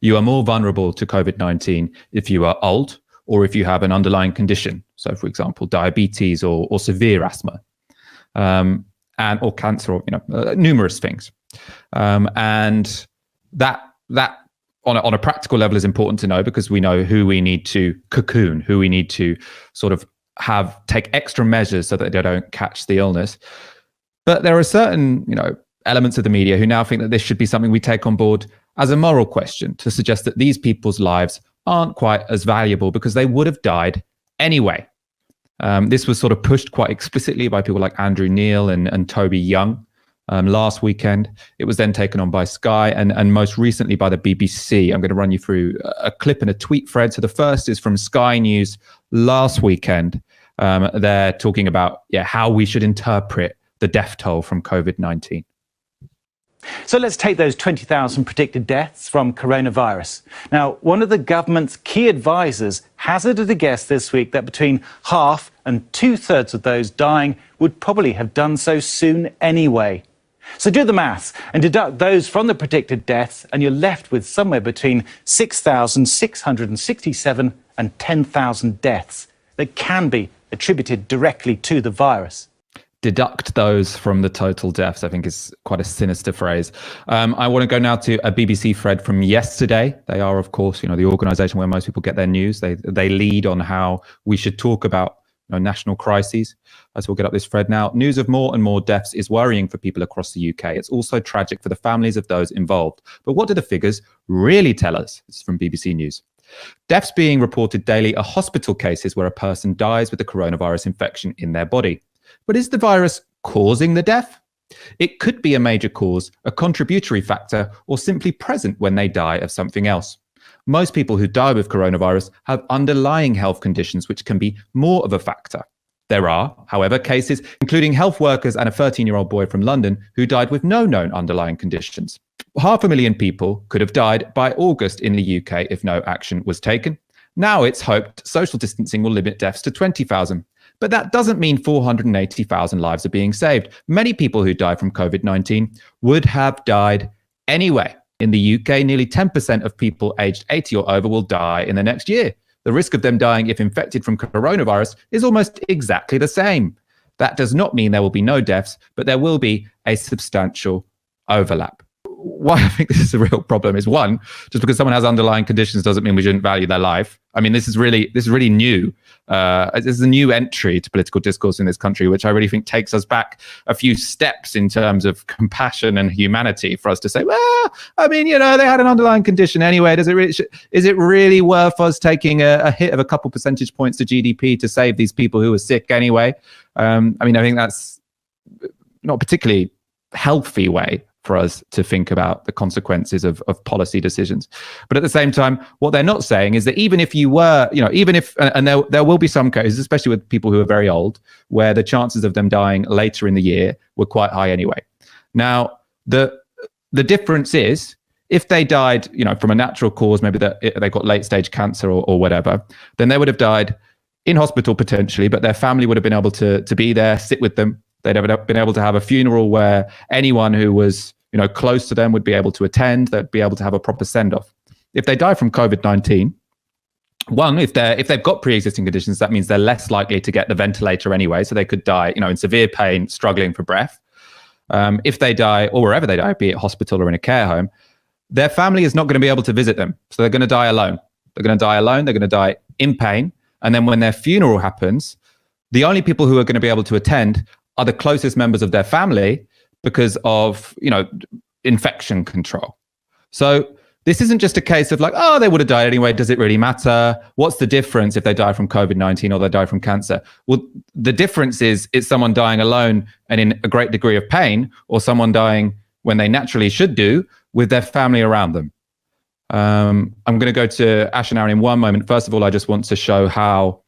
you are more vulnerable to COVID-19 if you are old or if you have an underlying condition. So, for example, diabetes or severe asthma, or cancer, or numerous things. And that on a practical level is important to know, because we know who we need to cocoon, who we need to sort of take extra measures so that they don't catch the illness. But there are certain, elements of the media who now think that this should be something we take on board as a moral question, to suggest that these people's lives aren't quite as valuable because they would have died anyway. This was sort of pushed quite explicitly by people like Andrew Neil and Toby Young last weekend. It was then taken on by Sky and most recently by the BBC. I'm going to run you through a clip and a tweet thread. So the first is from Sky News last weekend. They're talking about how we should interpret the death toll from COVID-19. So let's take those 20,000 predicted deaths from coronavirus. Now, one of the government's key advisors hazarded a guess this week that between half and 2/3 of those dying would probably have done so soon anyway. So do the maths and deduct those from the predicted deaths, and you're left with somewhere between 6,667 and 10,000 deaths that can be attributed directly to the virus. Deduct those from the total deaths, I think, is quite a sinister phrase. I want to go now to a BBC thread from yesterday. They are, of course, the organisation where most people get their news. They lead on how we should talk about national crises. So we'll get up this thread now. News of more and more deaths is worrying for people across the UK. It's also tragic for the families of those involved. But what do the figures really tell us? It's from BBC News. Deaths being reported daily are hospital cases where a person dies with the coronavirus infection in their body. But is the virus causing the death? It could be a major cause, a contributory factor, or simply present when they die of something else. Most people who die with coronavirus have underlying health conditions which can be more of a factor. There are, however, cases including health workers and a 13-year-old boy from London who died with no known underlying conditions. 500,000 people could have died by August in the UK if no action was taken. Now it's hoped social distancing will limit deaths to 20,000. But that doesn't mean 480,000 lives are being saved. Many people who die from COVID-19 would have died anyway. In the UK, nearly 10% of people aged 80 or over will die in the next year. The risk of them dying if infected from coronavirus is almost exactly the same. That does not mean there will be no deaths, but there will be a substantial overlap. Why I think this is a real problem is, one, just because someone has underlying conditions doesn't mean we shouldn't value their life. I mean, this is really new. This is a new entry to political discourse in this country, which I really think takes us back a few steps in terms of compassion and humanity for us to say, well, I mean, they had an underlying condition anyway. Is it really worth us taking a hit of a couple percentage points to GDP to save these people who are sick anyway? I think that's not a particularly healthy way for us to think about the consequences of policy decisions. But at the same time, what they're not saying is that even if you were, and there will be some cases, especially with people who are very old, where the chances of them dying later in the year were quite high anyway. Now, the difference is, if they died, from a natural cause, maybe that they got late stage cancer or whatever, then they would have died in hospital potentially, but their family would have been able to be there, sit with them. They'd have been able to have a funeral where anyone who was, close to them would be able to attend. They'd be able to have a proper send-off. If they die from COVID-19, one, if they've got pre-existing conditions, that means they're less likely to get the ventilator anyway. So they could die, in severe pain, struggling for breath. If they die, or wherever they die, be it hospital or in a care home, their family is not going to be able to visit them. So they're going to die alone. They're going to die alone. They're going to die in pain. And then when their funeral happens, the only people who are going to be able to attend are the closest members of their family because of, infection control. So this isn't just a case of like, oh, they would have died anyway. Does it really matter? What's the difference if they die from COVID-19 or they die from cancer? Well, the difference is it's someone dying alone and in a great degree of pain, or someone dying when they naturally should do with their family around them. I'm going to go to Ash and Aaron in one moment. First of all, I just want to show how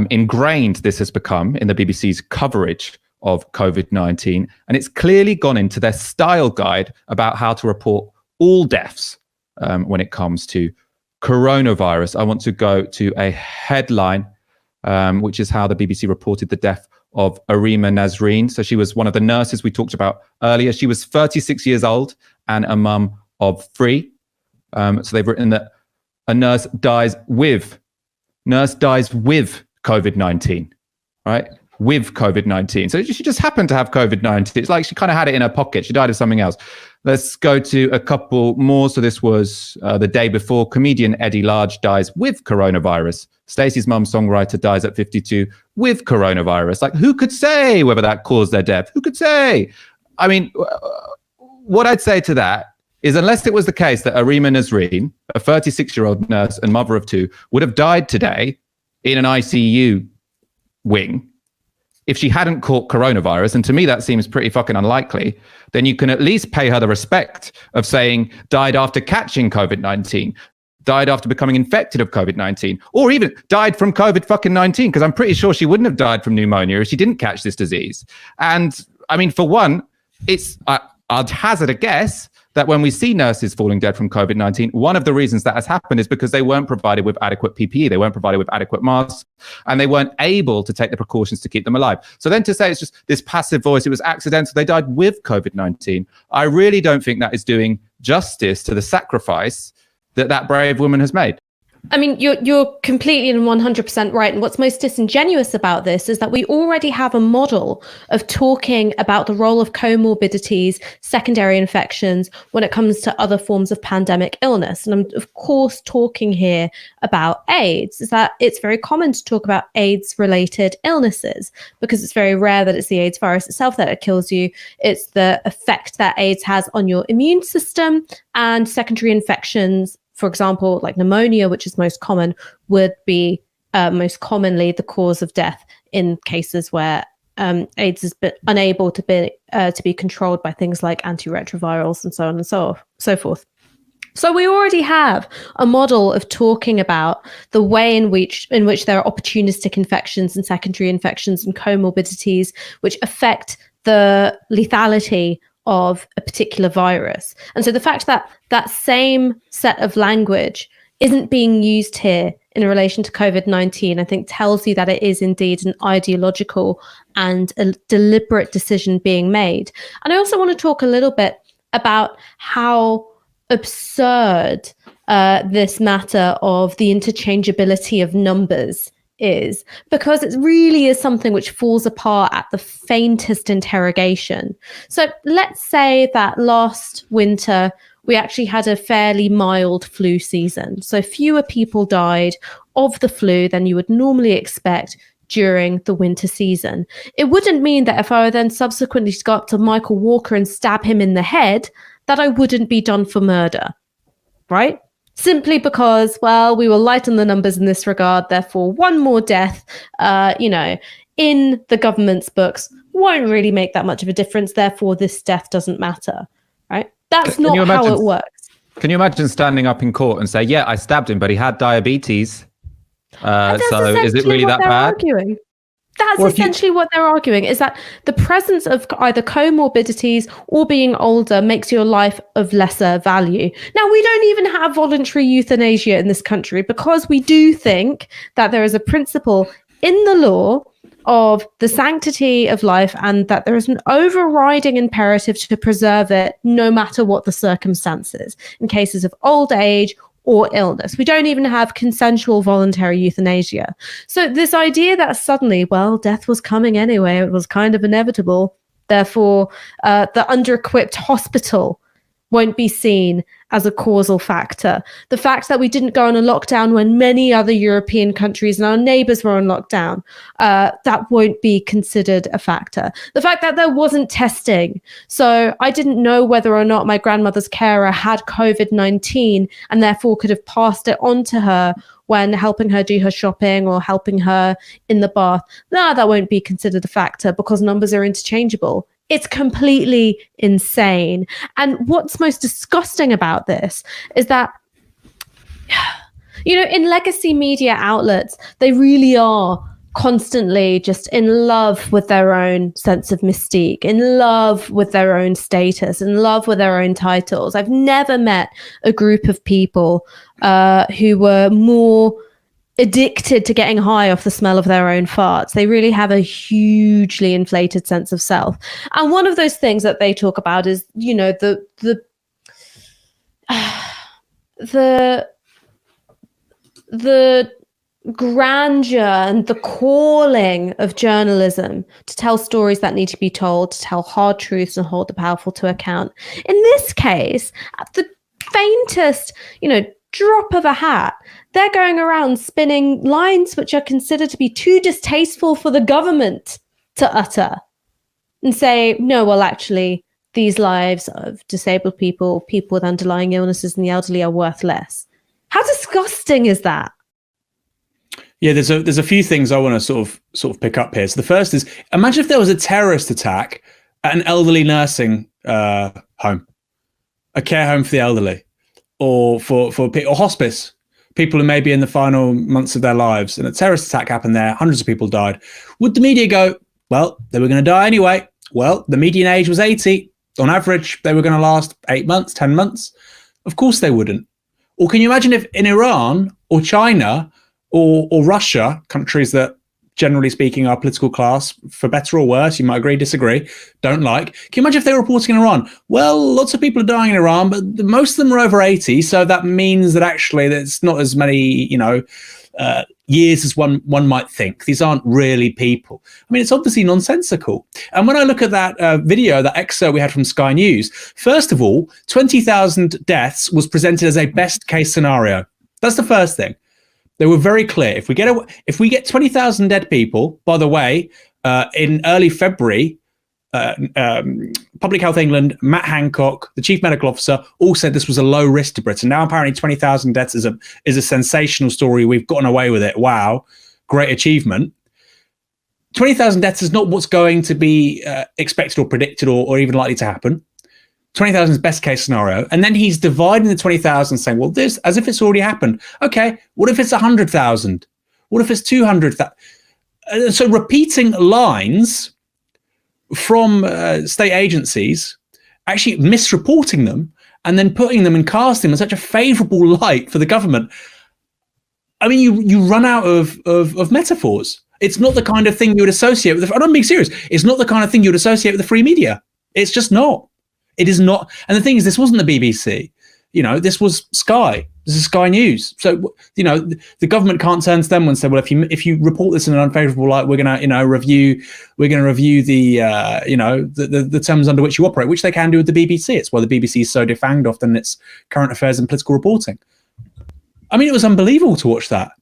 ingrained this has become in the BBC's coverage of COVID-19. And it's clearly gone into their style guide about how to report all deaths when it comes to coronavirus. I want to go to a headline, which is how the BBC reported the death of Arima Nazreen. So she was one of the nurses we talked about earlier. She was 36 years old and a mum of 3. So they've written that a nurse dies with COVID-19, right? With COVID-19. So she just happened to have COVID-19. It's like she kind of had it in her pocket. She died of something else. Let's go to a couple more. So this was the day before. Comedian Eddie Large dies with coronavirus. Stacey's mum, songwriter, dies at 52 with coronavirus. Like, who could say whether that caused their death? Who could say? I mean, what I'd say to that is, unless it was the case that Arima Nazreen, a 36-year-old nurse and mother of two, would have died today in an ICU wing if she hadn't caught coronavirus, and to me that seems pretty fucking unlikely, then you can at least pay her the respect of saying died after catching COVID-19, died after becoming infected of COVID-19, or even died from COVID-19, because I'm pretty sure she wouldn't have died from pneumonia if she didn't catch this disease. And I mean, for one, I'd hazard a guess that when we see nurses falling dead from COVID-19, one of the reasons that has happened is because they weren't provided with adequate PPE, they weren't provided with adequate masks, and they weren't able to take the precautions to keep them alive. So then to say it's just this passive voice, it was accidental, they died with COVID-19, I really don't think that is doing justice to the sacrifice that brave woman has made. I mean, you're completely and 100% right. And what's most disingenuous about this is that we already have a model of talking about the role of comorbidities, secondary infections, when it comes to other forms of pandemic illness. And I'm, of course, talking here about AIDS. Is that it's very common to talk about AIDS-related illnesses because it's very rare that it's the AIDS virus itself that kills you. It's the effect that AIDS has on your immune system, and secondary infections, for example, like pneumonia, which is most common, would be most commonly the cause of death in cases where AIDS has been unable to be controlled by things like antiretrovirals and so on and so forth. So we already have a model of talking about the way in which there are opportunistic infections and secondary infections and comorbidities which affect the lethality of a particular virus. And so the fact that that same set of language isn't being used here in relation to COVID-19, I think tells you that it is indeed an ideological and a deliberate decision being made. And I also want to talk a little bit about how absurd this matter of the interchangeability of numbers is, because it really is something which falls apart at the faintest interrogation. So let's say that last winter we actually had a fairly mild flu season. So fewer people died of the flu than you would normally expect during the winter season. It wouldn't mean that if I were then subsequently to go up to Michael Walker and stab him in the head, that I wouldn't be done for murder, right? Simply because, well, we will lighten the numbers in this regard. Therefore, one more death, in the government's books won't really make that much of a difference. Therefore, this death doesn't matter, right? That's not how it works. Can you imagine standing up in court and say, yeah, I stabbed him, but he had diabetes. So is it really that bad? Arguing. That's essentially what they're arguing, is that the presence of either comorbidities or being older makes your life of lesser value. Now, we don't even have voluntary euthanasia in this country because we do think that there is a principle in the law of the sanctity of life and that there is an overriding imperative to preserve it no matter what the circumstances in cases of old age or illness. We don't even have consensual voluntary euthanasia. So this idea that suddenly, well, death was coming anyway, it was kind of inevitable, therefore the under-equipped hospital won't be seen as a causal factor. The fact that we didn't go on a lockdown when many other European countries and our neighbors were on lockdown, that won't be considered a factor. The fact that there wasn't testing. So I didn't know whether or not my grandmother's carer had COVID-19 and therefore could have passed it on to her when helping her do her shopping or helping her in the bath. No, that won't be considered a factor because numbers are interchangeable. It's completely insane. And what's most disgusting about this is that, in legacy media outlets, they really are constantly just in love with their own sense of mystique, in love with their own status, in love with their own titles. I've never met a group of people who were more addicted to getting high off the smell of their own farts. They really have a hugely inflated sense of self. And one of those things that they talk about is, the grandeur and the calling of journalism to tell stories that need to be told, to tell hard truths and hold the powerful to account. In this case, at the faintest, drop of a hat, they're going around spinning lines which are considered to be too distasteful for the government to utter and say, no, well, actually, these lives of disabled people, people with underlying illnesses and the elderly are worth less. How disgusting is that? Yeah, there's a few things I want to sort of pick up here. So the first is, imagine if there was a terrorist attack at an elderly nursing home, a care home for the elderly, or for hospice, people who may be in the final months of their lives, and a terrorist attack happened there, hundreds of people died. Would the media go, well, they were going to die anyway? Well, the median age was 80. On average, they were going to last 8 months, 10 months. Of course they wouldn't. Or can you imagine if in Iran or China or Russia, countries that generally speaking our political class, for better or worse, you might agree, disagree, don't like. Can you imagine if they were reporting in Iran? Well, lots of people are dying in Iran, but most of them are over 80. So that means that actually there's not as many, years as one might think. These aren't really people. I mean, it's obviously nonsensical. And when I look at that video, that excerpt we had from Sky News, first of all, 20,000 deaths was presented as a best case scenario. That's the first thing. They were very clear. If we get 20,000 dead people, by the way, in early February, Public Health England, Matt Hancock, the chief medical officer, all said this was a low risk to Britain. Now apparently 20,000 deaths is a sensational story. We've gotten away with it. Wow, great achievement. 20,000 deaths is not what's going to be expected or predicted or even likely to happen. 20,000 is best case scenario. And then he's dividing the 20,000 saying, well, this, as if it's already happened. Okay, what if it's 100,000? What if it's 200,000? So repeating lines from state agencies, actually misreporting them and then putting them and casting them in such a favourable light for the government. I mean, you run out of metaphors. It's not the kind of thing you would associate with, and I'm being serious, it's not the kind of thing you would associate with the free media. It's just not. It is not. And the thing is, this wasn't the BBC. This was Sky. This is Sky News. So, the government can't turn to them and say, well, if you report this in an unfavourable light, we're going to review the the terms under which you operate, which they can do with the BBC. It's why the BBC is so defanged often in its current affairs and political reporting. I mean, it was unbelievable to watch that.